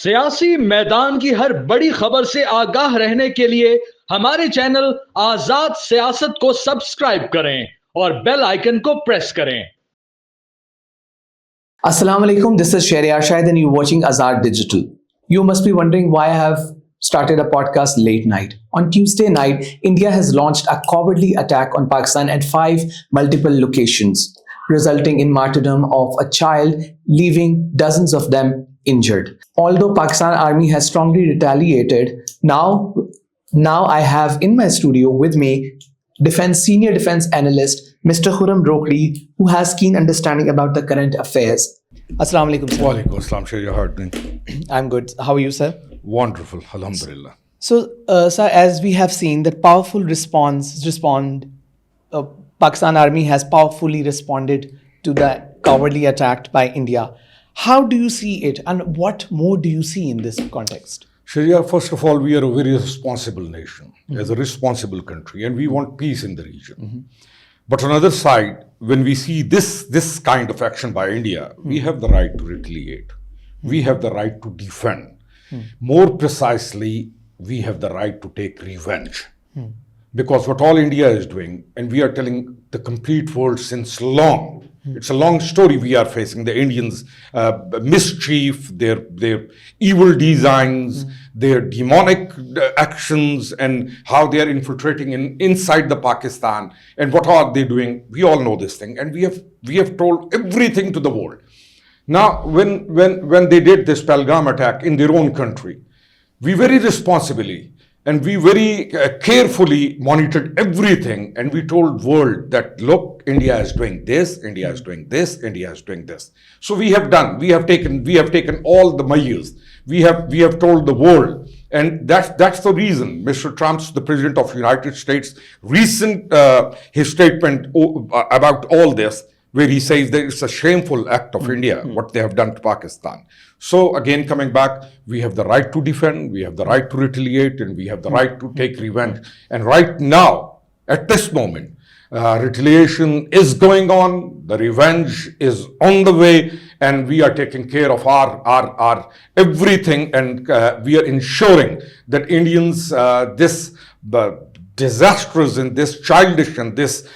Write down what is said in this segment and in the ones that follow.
सियासी मैदान की हर बड़ी खबर से आगाह रहने के लिए हमारे चैनल आजाद सियासत को सब्सक्राइब करें और बेल आइकन को प्रेस करें। Assalamu alaikum, this is Sheheryar Shahid and you're watching Azaad Digital. You must be wondering why I have started a podcast late night. On Tuesday night, India has launched a cowardly attack on Pakistan at 5 multiple locations, resulting in martyrdom of a child, leaving dozens of them injured. Although Pakistan Army has strongly retaliated, now I have in my studio with me senior defense analyst Mr. Khurram who has keen understanding about the current affairs. Assalamu alaikum, sir. Walaikum assalam, sir. How are you doing? I'm good. How are you, sir? Wonderful, alhamdulillah. So, sir, as we have seen that Pakistan Army has powerfully responded to the cowardly attack by India. How do you see it, and what more do you see in this context? Sharia, first of all, we are a very responsible nation, as a responsible country, and we want peace in the region. But on the other side, when we see this kind of action by India, we have the right to retaliate. We have the right to defend. More precisely, we have the right to take revenge. Because what all India is doing, and we are telling the complete world since long, it's a long story we are facing, the Indians' mischief, their evil designs, their demonic actions, and how they are infiltrating inside the Pakistan, and what are they doing. We all know this thing, and we have told everything to the world. Now, when they did this Pahalgam attack in their own country, we very responsibly and we very carefully monitored everything, and we told world that, look, India is doing this, India is doing this, India is doing this. So we have taken all the measures. We have told the world, and that's the reason Mr. Trump's, the President of the United States, recent his statement about all this, where he says that it's a shameful act of India, what they have done to Pakistan. So again, coming back, we have the right to defend, we have the right to retaliate, and we have the right to take revenge. And right now, at this moment, retaliation is going on, the revenge is on the way, and we are taking care of our everything, and we are ensuring that Indians, this disastrous and this childish and this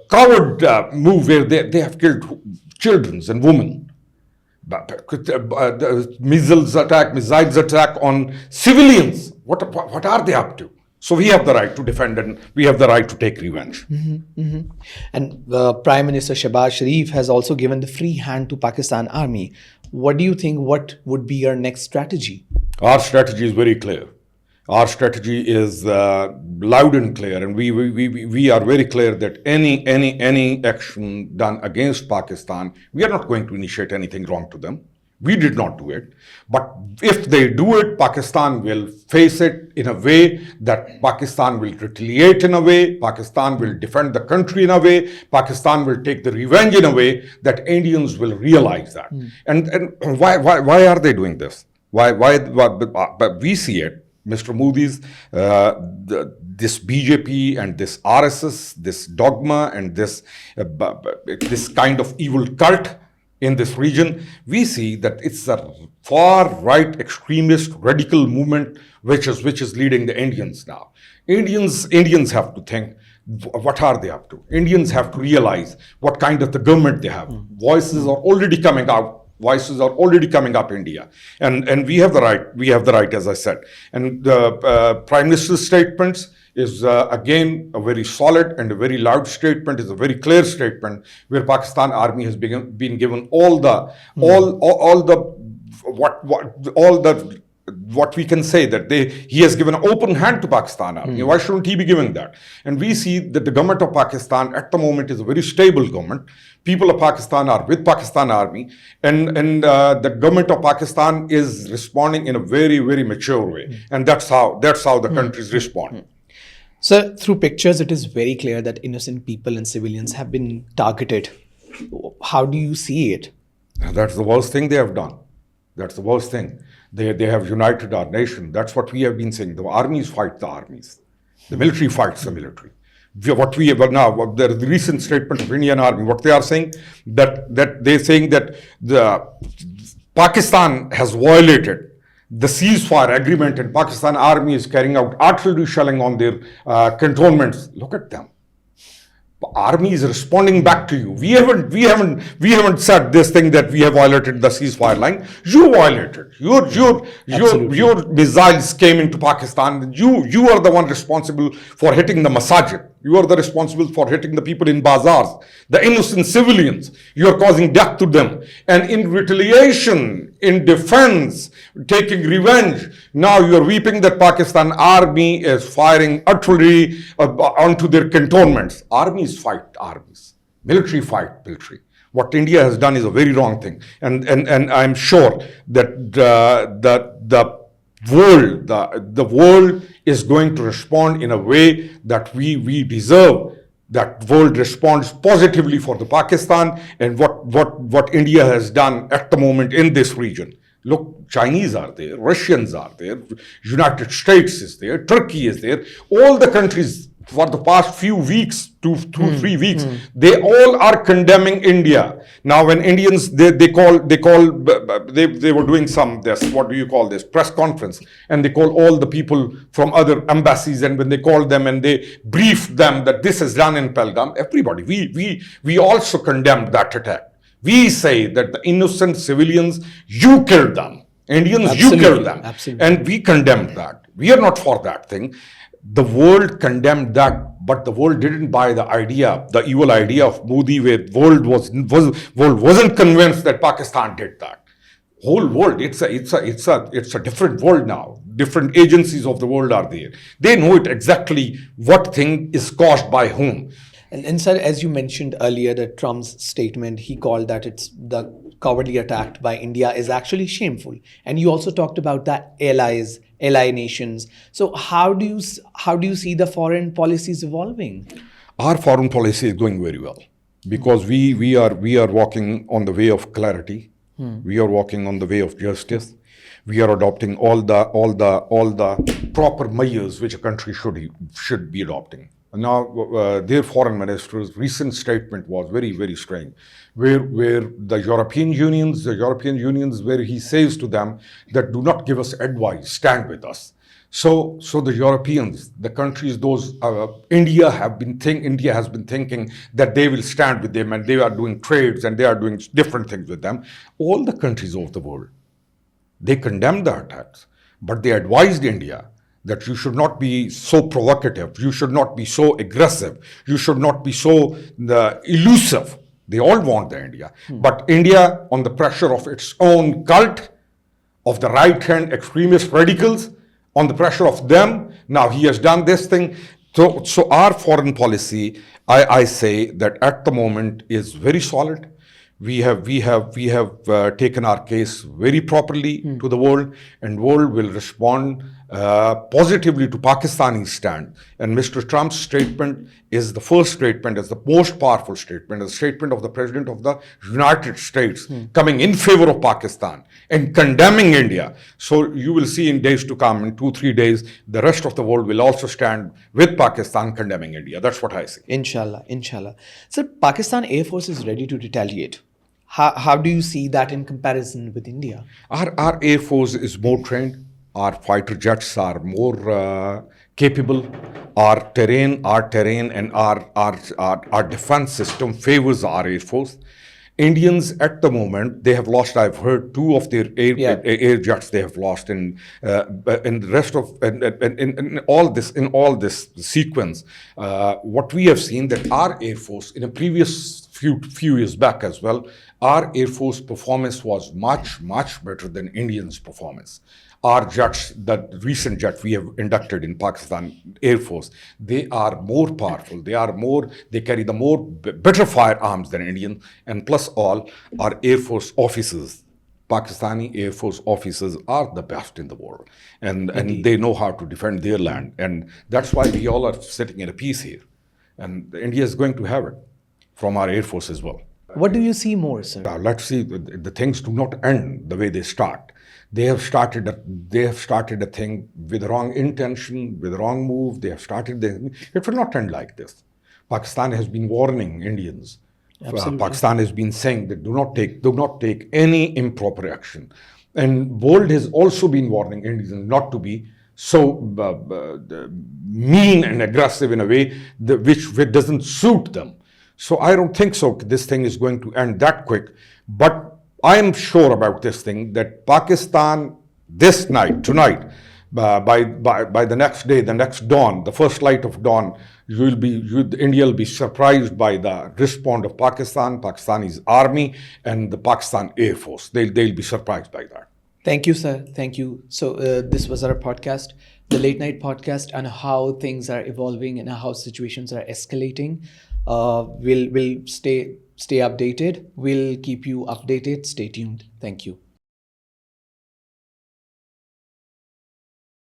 coward move where they have killed children and women. Missiles attack on civilians. What are they up to? So we have the right to defend and we have the right to take revenge. And Prime Minister Shehbaz Sharif has also given the free hand to Pakistan Army. What do you think? What would be your next strategy? Our strategy is very clear. Our strategy is loud and clear, and we are very clear that any action done against Pakistan, we are not going to initiate anything wrong to them. We did not do it. But if they do it, Pakistan will face it in a way that Pakistan will retaliate in a way, Pakistan will defend the country in a way, Pakistan will take the revenge in a way that Indians will realize that. And why are they doing this? Why we see it. Mr. Modi's, this BJP and this RSS, this dogma and this kind of evil cult in this region, we see that it's a far-right extremist radical movement which is leading the Indians now. Indians have to think, what are they up to? Indians have to realize what kind of the government they have. Voices are already coming out. Voices are already coming up India, and we have the right, as I said. And the Prime Minister's statements is again a very solid and a very loud statement, is a very clear statement where Pakistan Army has been given what we can say that he has given an open hand to Pakistan Army. Why shouldn't he be giving that? And we see that the government of Pakistan at the moment is a very stable government. People of Pakistan are with Pakistan Army, and the government of Pakistan is responding in a very, very mature way. And that's how the countries respond. So through pictures, it is very clear that innocent people and civilians have been targeted. How do you see it? That's the worst thing they have done. That's the worst thing. They have united our nation. That's what we have been saying. The armies fight the armies. The military fights the military. What we have now, the recent statement of Indian Army, what they are saying, that they're saying that the Pakistan has violated the ceasefire agreement, and Pakistan army is carrying out artillery shelling on their cantonments. Look at them. Army is responding back to you. We haven't said this thing that we have violated the ceasefire line. You violated. Your missiles came into Pakistan. You are the one responsible for hitting the masajid. You are the responsible for hitting the people in bazaars, the innocent civilians. You are causing death to them. And in retaliation, in defense, taking revenge, now you are weeping that Pakistan army is firing artillery onto their cantonments. Armies fight armies. Military fight military. What India has done is a very wrong thing. And I'm sure that the world is going to respond in a way that we deserve. That world responds positively for the Pakistan and what India has done at the moment in this region. Look, Chinese are there, Russians are there, United States is there, Turkey is there. All the countries for the past few weeks, 3 weeks, they all are condemning India. Now, when Indians they were doing this press conference, and they call all the people from other embassies, and when they called them and they briefed them that this is done in Pahalgam, everybody we also condemned that attack. We say that the innocent civilians, you killed them. Indians, Absolutely. you killed them. Absolutely. And we condemned that. We are not for that thing. The world condemned that, but the world didn't buy the idea, the evil idea of Modi, where world wasn't convinced that Pakistan did that. Whole world, it's a different world now. Different agencies of the world are there. They know it exactly what thing is caused by whom. And sir, as you mentioned earlier, that Trump's statement, he called that it's the cowardly attack by India is actually shameful. And you also talked about the ally nations. So how do you see the foreign policies evolving? Our foreign policy is going very well because we are walking on the way of clarity. We are walking on the way of justice. We are adopting all the proper measures which a country should be adopting. Now, their foreign minister's recent statement was very, very strange, where the European unions, where he says to them that do not give us advice, stand with us. So the Europeans, the countries, India has been thinking that they will stand with them, and they are doing trades and they are doing different things with them. All the countries of the world, they condemned the attacks, but they advised India that you should not be so provocative, you should not be so aggressive, you should not be so elusive. They all want the India. But India, on the pressure of its own cult, of the right-hand extremist radicals, on the pressure of them, now he has done this thing. So our foreign policy, I say that at the moment is very solid. We have taken our case very properly to the world, and world will respond positively to Pakistani's stand. And Mr. Trump's statement is the first statement, is the most powerful statement, a statement of the President of the United States coming in favor of Pakistan and condemning India. So you will see in days to come, in 2-3 days, the rest of the world will also stand with Pakistan condemning India. That's what I see. Inshallah. Sir, Pakistan Air Force is ready to retaliate. How do you see that in comparison with India? Our Air Force is more trained. Our fighter jets are more capable. Our terrain and our defense system favors our Air Force. Indians at the moment, they have lost, I've heard, 2 of their air jets they have lost in the rest of in all this sequence. What we have seen that our Air Force in a previous few years back as well, our Air Force performance was much better than Indians' performance. Our jets, the recent jet we have inducted in Pakistan Air Force, they are more powerful. They carry better firearms than Indian, and plus all, our Air Force officers, Pakistani Air Force officers are the best in the world, and they know how to defend their land, and that's why we all are sitting in a peace here, and India is going to have it from our Air Force as well. What do you see more, sir? Let's see. The things do not end the way they start. They have started a thing with wrong intention, with wrong move. They have started. It will not end like this. Pakistan has been warning Indians. Pakistan has been saying that do not take any improper action. And Bold has also been warning Indians not to be so mean and aggressive in a way which doesn't suit them. So I don't think so this thing is going to end that quick. But I am sure about this thing that Pakistan this night, tonight, by the next day, the next dawn, the first light of dawn, India will be surprised by the response of Pakistan, Pakistani's army, and the Pakistan Air Force. They'll be surprised by that. Thank you, sir. Thank you. So this was our podcast, the late night podcast, on how things are evolving and how situations are escalating. We'll stay updated. We'll keep you updated. Stay tuned. Thank you.